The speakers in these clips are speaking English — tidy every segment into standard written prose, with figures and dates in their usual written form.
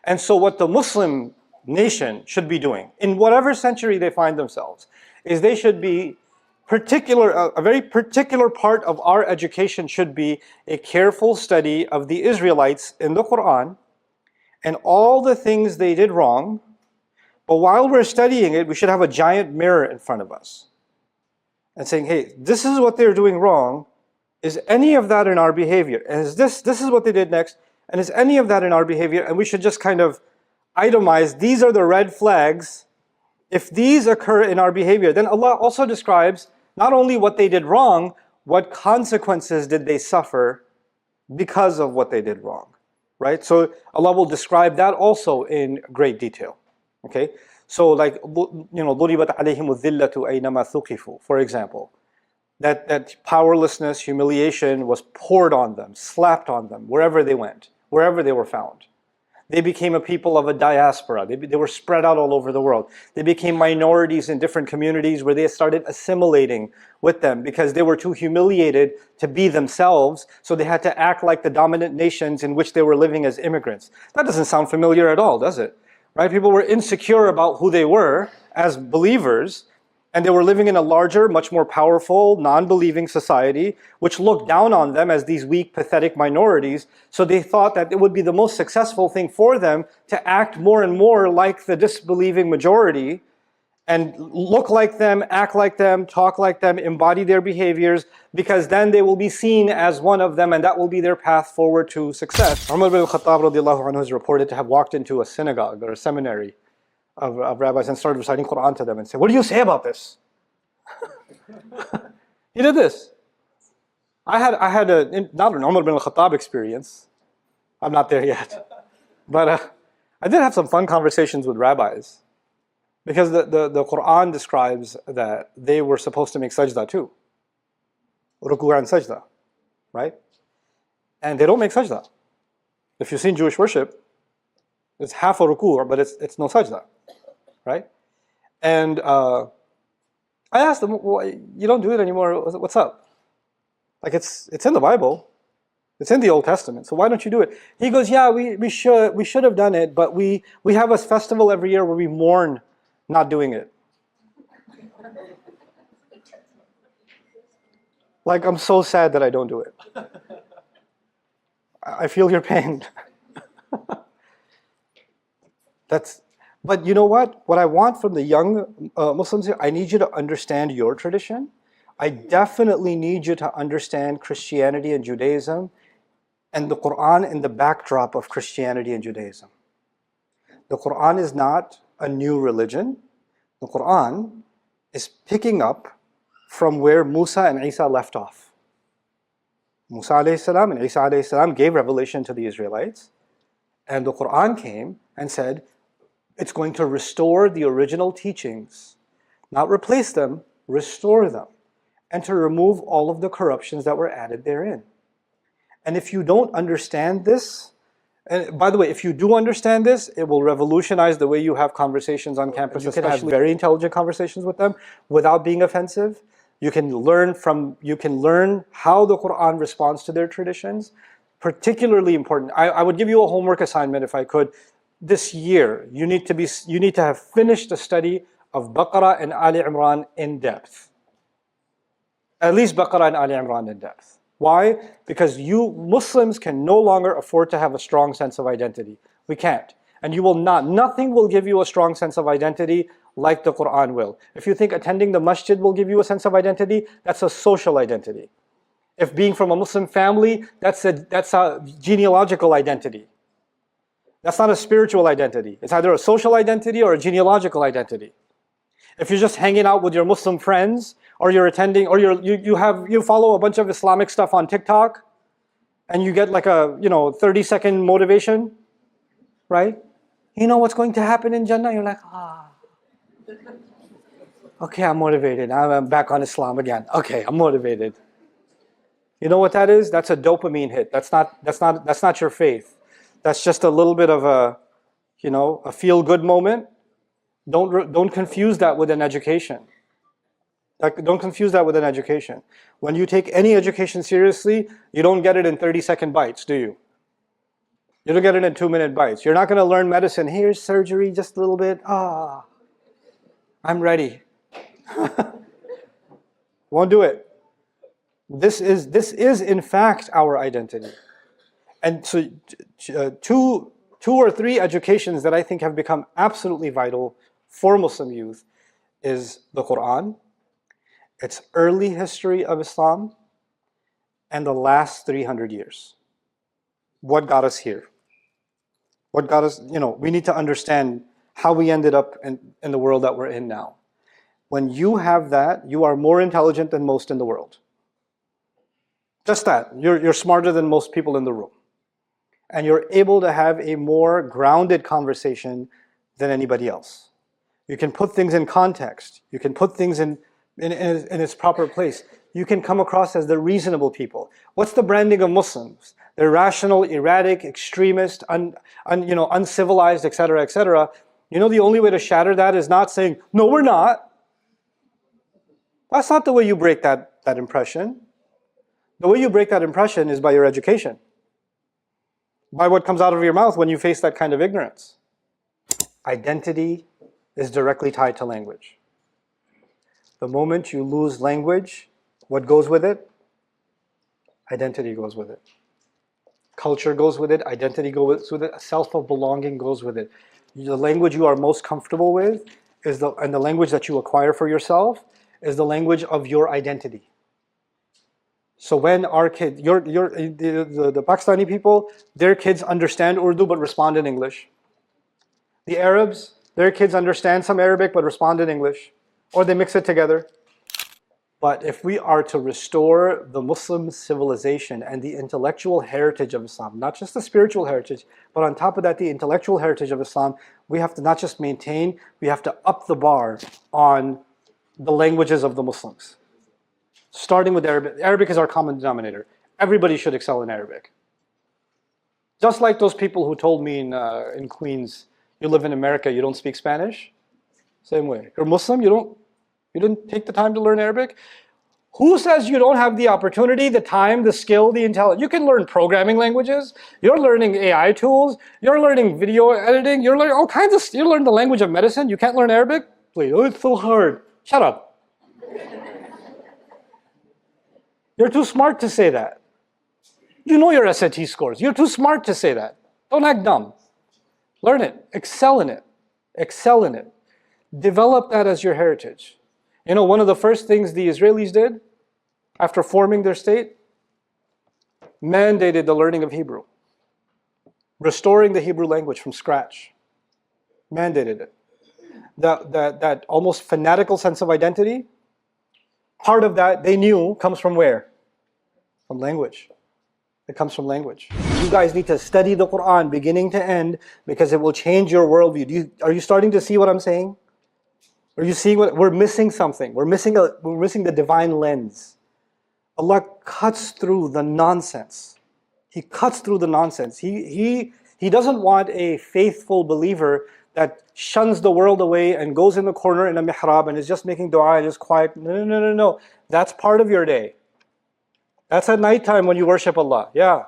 And so what the Muslim nation should be doing, in whatever century they find themselves, is they should be a very particular part of our education should be a careful study of the Israelites in the Quran and all the things they did wrong. But while we're studying it, we should have a giant mirror in front of us and saying, hey, this is what they're doing wrong. Is any of that in our behavior? And this is what they did next. And is any of that in our behavior? And we should just kind of itemize, these are the red flags. If these occur in our behavior, then Allah also describes not only what they did wrong, what consequences did they suffer because of what they did wrong, right? So Allah will describe that also in great detail, okay? So like, ضُرِبَتْ عَلَيْهِمُ الذِّلَّةُ أَيْنَمَا ثُقِفُوا, for example. That powerlessness, humiliation was poured on them, slapped on them, wherever they went, wherever they were found. They became a people of a diaspora. They were spread out all over the world. They became minorities in different communities where they started assimilating with them because they were too humiliated to be themselves, so they had to act like the dominant nations in which they were living as immigrants. That doesn't sound familiar at all, does it? Right? People were insecure about who they were as believers, and they were living in a larger, much more powerful, non-believing society, which looked down on them as these weak, pathetic minorities. So they thought that it would be the most successful thing for them to act more and more like the disbelieving majority and look like them, act like them, talk like them, embody their behaviors, because then they will be seen as one of them and that will be their path forward to success. Umar bin al-Khattab radiallahu anhu is reported to have walked into a synagogue or a seminary of rabbis and started reciting Quran to them and said, what do you say about this? He did this. I had not an Umar bin al-Khattab experience. I'm not there yet. But I did have some fun conversations with rabbis. Because the Quran describes that they were supposed to make sajda too. Ruku' and sajda. Right? And they don't make sajda. If you've seen Jewish worship, it's half a ruku', but it's no sajda. Right? And I asked them, well, you don't do it anymore, what's up? Like it's in the Bible. It's in the Old Testament, so why don't you do it? He goes, yeah, we should have done it, but we have a festival every year where we mourn not doing it. Like, I'm so sad that I don't do it. I feel your pain. But you know what? What I want from the young Muslims here, I need you to understand your tradition. I definitely need you to understand Christianity and Judaism and the Quran in the backdrop of Christianity and Judaism. The Quran is not a new religion. The Quran is picking up from where Musa and Isa left off. Musa alayhi salam and Isa alayhi salam gave revelation to the Israelites, and the Quran came and said, it's going to restore the original teachings, not replace them, restore them, and to remove all of the corruptions that were added therein. And if you don't understand this, and by the way, if you do understand this, it will revolutionize the way you have conversations on campus. You can have very intelligent conversations with them without being offensive. You can learn how the Quran responds to their traditions. Particularly important. I would give you a homework assignment if I could. This year, you need to have finished the study of Baqarah and Ali Imran in depth. At least Baqarah and Ali Imran in depth. Why? Because you Muslims can no longer afford to have a strong sense of identity. We can't. And you will not. Nothing will give you a strong sense of identity like the Quran will. If you think attending the masjid will give you a sense of identity, that's a social identity. If being from a Muslim family, that's a genealogical identity. That's not a spiritual identity. It's either a social identity or a genealogical identity. If you're just hanging out with your Muslim friends, or you're attending, or you follow a bunch of Islamic stuff on TikTok, and you get like a 30-second motivation, right? You know what's going to happen in Jannah? You're like, okay, I'm motivated. I'm back on Islam again. Okay, I'm motivated. You know what that is? That's a dopamine hit. That's not your faith. That's just a little bit of a feel-good moment. Don't confuse that with an education. Don't confuse that with an education. When you take any education seriously, you don't get it in 30-second bites, do you? You don't get it in 2-minute bites. You're not going to learn medicine. Here's surgery, just a little bit. I'm ready. Won't do it. This is in fact our identity. And so two or three educations that I think have become absolutely vital for Muslim youth is the Quran, its early history of Islam, and the last 300 years. What got us here? What got us, we need to understand how we ended up in the world that we're in now. When you have that, you are more intelligent than most in the world. Just that. You're smarter than most people in the room. And you're able to have a more grounded conversation than anybody else. You can put things in context. You can put things in its proper place. You can come across as the reasonable people. What's the branding of Muslims? They're rational, erratic, extremist, uncivilized, etc., etc. The only way to shatter that is not saying, no, we're not. That's not the way you break that impression. The way you break that impression is by your education. By what comes out of your mouth when you face that kind of ignorance. Identity is directly tied to language. The moment you lose language, what goes with it? Identity goes with it. Culture goes with it, identity goes with it, a self of belonging goes with it. The language you are most comfortable with and the language that you acquire for yourself is the language of your identity. So when our kids, the Pakistani people, their kids understand Urdu but respond in English. The Arabs, their kids understand some Arabic but respond in English. Or they mix it together. But if we are to restore the Muslim civilization and the intellectual heritage of Islam, not just the spiritual heritage, but on top of that, the intellectual heritage of Islam, we have to not just maintain, we have to up the bar on the languages of the Muslims. Starting with Arabic. Arabic is our common denominator. Everybody should excel in Arabic. Just like those people who told me in Queens, you live in America, you don't speak Spanish. Same way. You're Muslim, you didn't take the time to learn Arabic. Who says you don't have the opportunity, the time, the skill, the intelligence? You can learn programming languages. You're learning AI tools. You're learning video editing. You're learning all kinds of. You learn the language of medicine. You can't learn Arabic? Please, it's so hard. Shut up. You're too smart to say that. You know your SAT scores. You're too smart to say that. Don't act dumb. Learn it. Excel in it. Excel in it. Develop that as your heritage. One of the first things the Israelis did after forming their state, mandated the learning of Hebrew. Restoring the Hebrew language from scratch. Mandated it. That almost fanatical sense of identity, part of that they knew comes from where? From language. It comes from language. You guys need to study the Quran beginning to end because it will change your worldview. Are you starting to see what I'm saying? Are you seeing what we're missing? Something. We're missing the divine lens. Allah cuts through the nonsense. He cuts through the nonsense. He doesn't want a faithful believer that shuns the world away and goes in the corner in a mihrab and is just making dua and is quiet. No. That's part of your day. That's at nighttime when you worship Allah. Yeah.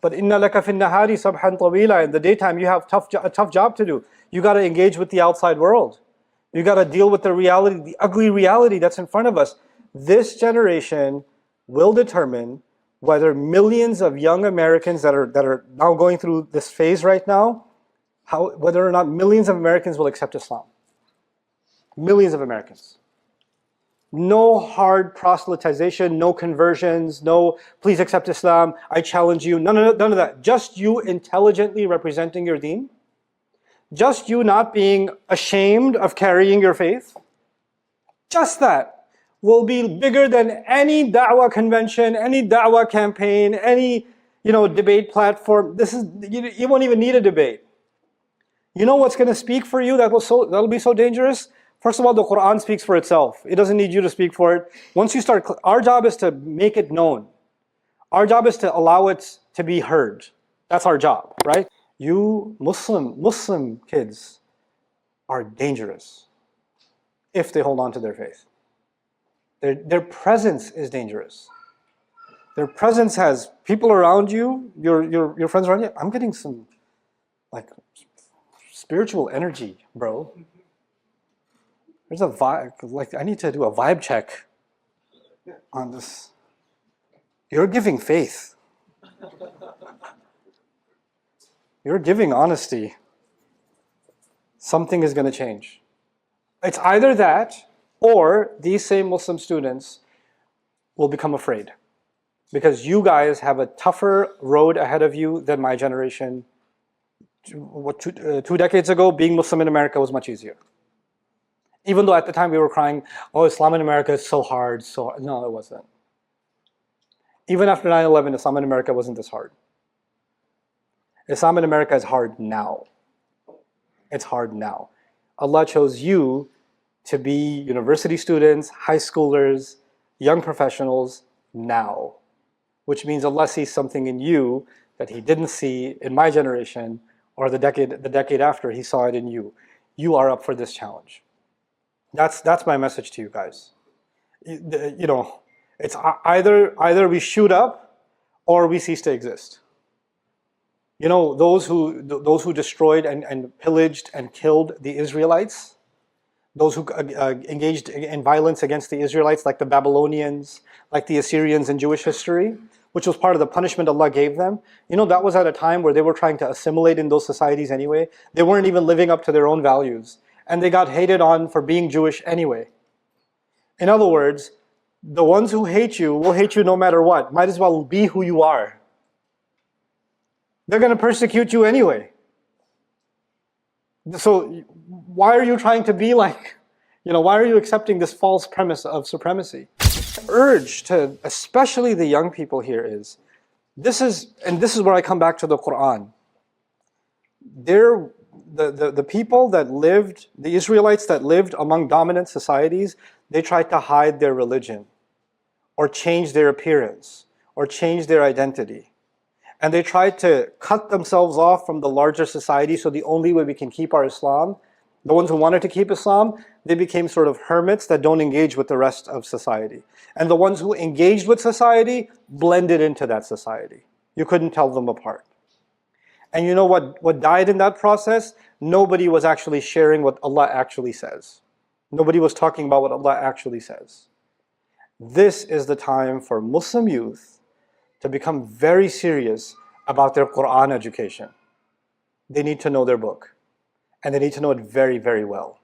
But inna laka fin nahari sabhan tawila. In the daytime you have a tough job to do. You got to engage with the outside world. You got to deal with the reality, the ugly reality that's in front of us. This generation will determine whether millions of young Americans that are now going through this phase right now, whether or not millions of Americans will accept Islam. Millions of Americans. No hard proselytization, no conversions, no please accept Islam, I challenge you, none of that. Just you intelligently representing your deen. Just you not being ashamed of carrying your faith. Just that will be bigger than any da'wah convention, any da'wah campaign, any debate platform. You won't even need a debate. You know what's going to speak for you that'll be so dangerous? First of all, the Quran speaks for itself. It doesn't need you to speak for it. Once you start, our job is to make it known. Our job is to allow it to be heard. That's our job, right? You Muslim kids are dangerous if they hold on to their faith. Their presence is dangerous. Their presence has people around you, your friends around you. I'm getting some like spiritual energy, bro. There's a vibe, like I need to do a vibe check on this. You're giving faith. You're giving honesty. Something is going to change. It's either that or these same Muslim students will become afraid because you guys have a tougher road ahead of you than my generation. 2 decades ago, being Muslim in America was much easier. Even though at the time we were crying, oh, Islam in America is so hard. No, it wasn't. Even after 9/11, Islam in America wasn't this hard. Islam in America is hard now. It's hard now. Allah chose you to be university students, high schoolers, young professionals now, which means Allah sees something in you that He didn't see in my generation or the decade after. He saw it in you. You are up for this challenge. That's my message to you guys. You know, it's either we shoot up or we cease to exist. You know, those who destroyed and pillaged and killed the Israelites, those who engaged in violence against the Israelites, like the Babylonians, like the Assyrians in Jewish history, which was part of the punishment Allah gave them. You know, that was at a time where they were trying to assimilate in those societies anyway. They weren't even living up to their own values. And they got hated on for being Jewish anyway. In other words, the ones who hate you will hate you no matter what. Might as well be who you are. They're going to persecute you anyway. So why are you trying to be like, why are you accepting this false premise of supremacy? The urge to, especially the young people here is, this is where I come back to the Quran. The people that lived, the Israelites that lived among dominant societies, they tried to hide their religion or change their appearance or change their identity. And they tried to cut themselves off from the larger society, so the only way we can keep our Islam, the ones who wanted to keep Islam, they became sort of hermits that don't engage with the rest of society. And the ones who engaged with society blended into that society. You couldn't tell them apart. And you know what died in that process? Nobody was actually sharing what Allah actually says. Nobody was talking about what Allah actually says. This is the time for Muslim youth to become very serious about their Quran education. They need to know their book, and they need to know it very, very well.